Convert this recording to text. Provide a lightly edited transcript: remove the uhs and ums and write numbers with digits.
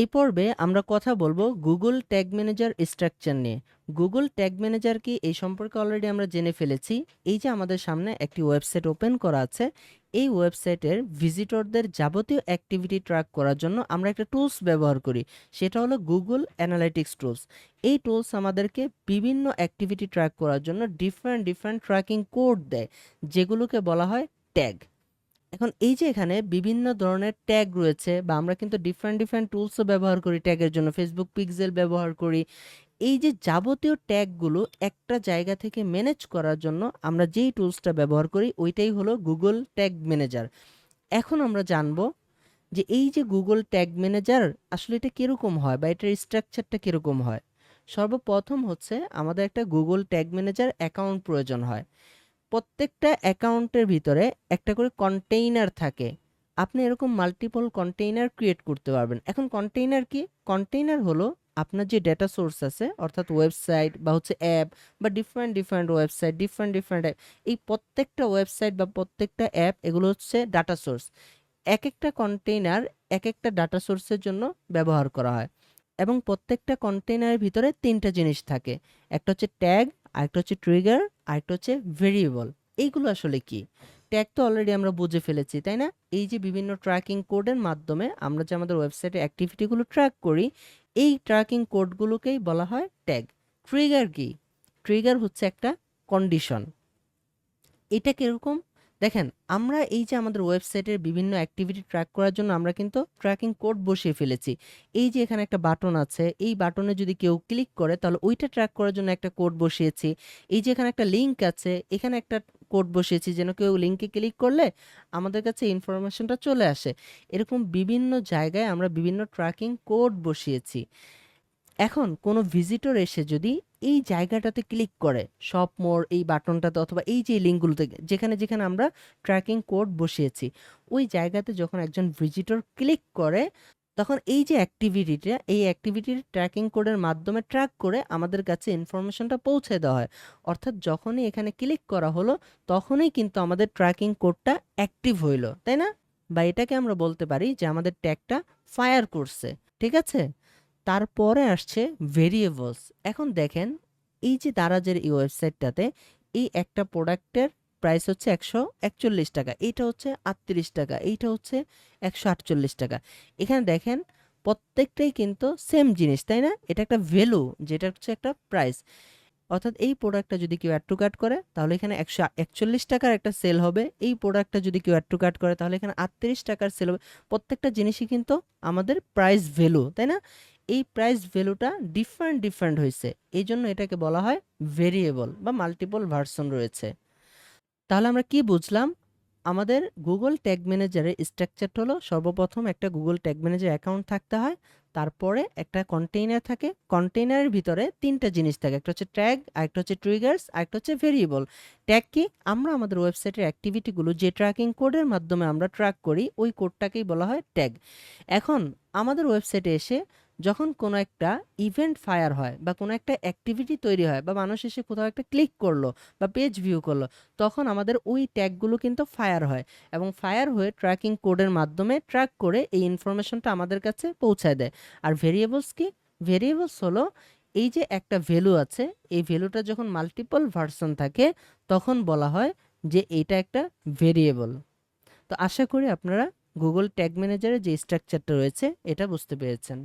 এই পর্বে আমরা কথা বলবো গুগল ট্যাগ ম্যানেজার স্ট্রাকচার নিয়ে। গুগল ট্যাগ ম্যানেজার কি এই সম্পর্কে অলরেডি আমরা জেনে ফেলেছি। এই যে আমাদের সামনে একটি ওয়েবসাইট ওপেন করা আছে, এই ওয়েবসাইটের ভিজিটরদের যাবতীয় অ্যাক্টিভিটি ট্র্যাক করার জন্য আমরা একটা টুলস ব্যবহার করি, সেটা হলো গুগল অ্যানালাইটিক্স টুলস। এই টুলস আমাদেরকে বিভিন্ন অ্যাক্টিভিটি ট্র্যাক করার জন্য ডিফারেন্ট ডিফারেন্ট ট্র্যাকিং কোড দেয়, যেগুলোকে বলা হয় ট্যাগ। এখন এই যে এখানে বিভিন্ন ধরনের ট্যাগ রয়েছে, বা আমরা কিন্তু ডিফারেন্ট ডিফারেন্ট টুলসও ব্যবহার করি ট্যাগের জন্য, ফেসবুক পিক্সেল ব্যবহার করি। এই যে যাবতীয় ট্যাগগুলো একটা জায়গা থেকে ম্যানেজ করার জন্য আমরা যেই টুলসটা ব্যবহার করি ওইটাই হলো গুগল ট্যাগ ম্যানেজার। এখন আমরা জানবো যে এই যে গুগল ট্যাগ ম্যানেজার আসলে এটা কীরকম হয় বা এটার স্ট্রাকচারটা কীরকম হয়। সর্বপ্রথম হচ্ছে আমাদের একটা গুগল ট্যাগ ম্যানেজার অ্যাকাউন্ট প্রয়োজন হয়। প্রত্যেকটা অ্যাকাউন্টের ভিতরে একটা করে কন্টেইনার থাকে। আপনি এরকম মাল্টিপল কন্টেইনার ক্রিয়েট করতে পারবেন। এখন কন্টেইনার কি? কন্টেইনার হলো আপনার যে ডেটা সোর্স আছে, অর্থাৎ ওয়েবসাইট বা হচ্ছে অ্যাপ বা different different website, different different app, এই প্রত্যেকটা ওয়েবসাইট বা প্রত্যেকটা অ্যাপ এগুলো হচ্ছে ডাটা সোর্স। এক একটা কন্টেইনার এক একটা ডাটা সোর্সের জন্য ব্যবহার করা হয়, এবং প্রত্যেকটা কন্টেইনারের ভিতরে তিনটা জিনিস থাকে। একটা হচ্ছে ট্যাগ, আরেকটা হচ্ছে ট্রিগার, আরেকটা হচ্ছে ভেরিয়েবল। এইগুলো আসলে কি? ট্যাগ তো অলরেডি আমরা বুঝে ফেলেছি, তাই না? এই যে বিভিন্ন ট্র্যাকিং কোডের মাধ্যমে আমরা যে আমাদের ওয়েবসাইটে অ্যাক্টিভিটিগুলো ট্র্যাক করি, এই ট্র্যাকিং কোডগুলোকেই বলা হয় ট্যাগ। ট্রিগার কি? ট্রিগার হচ্ছে একটা কন্ডিশন। এটা কিরকম? দেখেন, আমরা এই যে আমাদের ওয়েবসাইটের বিভিন্ন অ্যাক্টিভিটি ট্র্যাক করার জন্য আমরা কিন্তু ট্র্যাকিং কোড বসিয়ে ফেলেছি। এই যে এখানে একটা বাটন আছে, এই বাটনে যদি কেউ ক্লিক করে তাহলে ওইটা ট্র্যাক করার জন্য একটা কোড বসিয়েছি। এই যে এখানে একটা লিঙ্ক আছে, এখানে একটা কোড বসিয়েছি যেন কেউ লিঙ্কে ক্লিক করলে আমাদের কাছে ইনফরমেশনটা চলে আসে। এরকম বিভিন্ন জায়গায় আমরা বিভিন্ন ট্র্যাকিং কোড বসিয়েছি। এখন কোনো ভিজিটর এসে যদি এই জায়গাটাতে ক্লিক করে, শপ মোর এই বাটনটাতে অথবা এই যে লিঙ্কগুলোতে যেখানে যেখানে আমরা ট্র্যাকিং কোড বসিয়েছি, ওই জায়গাতে যখন একজন ভিজিটর ক্লিক করে, তখন এই যে অ্যাক্টিভিটিটা, এই অ্যাক্টিভিটির ট্র্যাকিং কোডের মাধ্যমে ট্র্যাক করে আমাদের কাছে ইনফরমেশনটা পৌঁছে দেওয়া হয়। অর্থাৎ যখনই এখানে ক্লিক করা হলো তখনই কিন্তু আমাদের ট্র্যাকিং কোডটা অ্যাক্টিভ হইলো, তাই না? বা এটাকে আমরা বলতে পারি যে আমাদের ট্যাগটা ফায়ার করছে। ঠিক আছে? তারপরে আসছে ভেরিয়েবলস। এখন দেখেন, এই যে দারাজের এই ওয়েবসাইটটাতে এই একটা প্রোডাক্টের প্রাইস হচ্ছে 141 টাকা, এইটা হচ্ছে 38 টাকা, এইটা হচ্ছে 148 টাকা। এখানে দেখেন প্রত্যেকটাই কিন্তু সেম জিনিস, তাই না? এটা একটা ভ্যালু, যেটা হচ্ছে একটা প্রাইস। অর্থাৎ এই প্রোডাক্টটা যদি কেউ অ্যাড টু কার্ট করে তাহলে এখানে 141 টাকার একটা সেল হবে। এই প্রোডাক্টটা যদি কেউ অ্যাড টু কার্ট করে তাহলে এখানে 38 টাকার সেল হবে। প্রত্যেকটা জিনিসই কিন্তু আমাদের প্রাইস ভ্যালু, তাই না? এই প্রাইস ভ্যালুটা ডিফারেন্ট ডিফারেন্ট হয়েছে, এই জন্য এটাকে বলা হয় ভেরিয়েবল বা মাল্টিপল ভার্সন রয়েছে। তাহলে আমরা কি বুঝলাম? আমাদের গুগল ট্যাগ ম্যানেজারের স্ট্রাকচারটা হলো সর্বপ্রথম একটা গুগল ট্যাগ ম্যানেজার অ্যাকাউন্ট থাকতে হয়, তারপরে একটা কন্টেইনার থাকে, কন্টেইনারের ভিতরে তিনটা জিনিস থাকে, একটা হচ্ছে ট্যাগ, আরেকটা হচ্ছে ট্রিগার্স, আরেকটা হচ্ছে ভেরিয়েবল। ট্যাগ কি? আমরা আমাদের ওয়েবসাইটের অ্যাক্টিভিটিগুলো যে ট্র্যাকিং কোডের মাধ্যমে আমরা ট্র্যাক করি ওই কোডটাকেই বলা হয় ট্যাগ। এখন আমাদের ওয়েবসাইটে এসে যখন কোনো একটা ইভেন্ট ফায়ার হয় বা কোনো একটা অ্যাক্টিভিটি তৈরি হয় বা মানুষ এসে কোথাও একটা ক্লিক করলো বা পেজ ভিউ করলো, তখন আমাদের ওই ট্যাগগুলো কিন্তু ফায়ার হয়, এবং ফায়ার হয়ে ট্র্যাকিং কোডের মাধ্যমে ট্র্যাক করে এই ইনফরমেশনটা আমাদের কাছে পৌঁছায় দেয়। আর ভেরিয়েবলস কি? ভেরিয়েবলস হলো এই যে একটা ভ্যালু আছে, এই ভ্যালুটা যখন মাল্টিপল ভার্সন থাকে তখন বলা হয় যে এটা একটা ভেরিয়েবল। তো আশা করি আপনারা গুগল ট্যাগ ম্যানেজারের যে স্ট্রাকচারটা রয়েছে এটা বুঝতে পেরেছেন।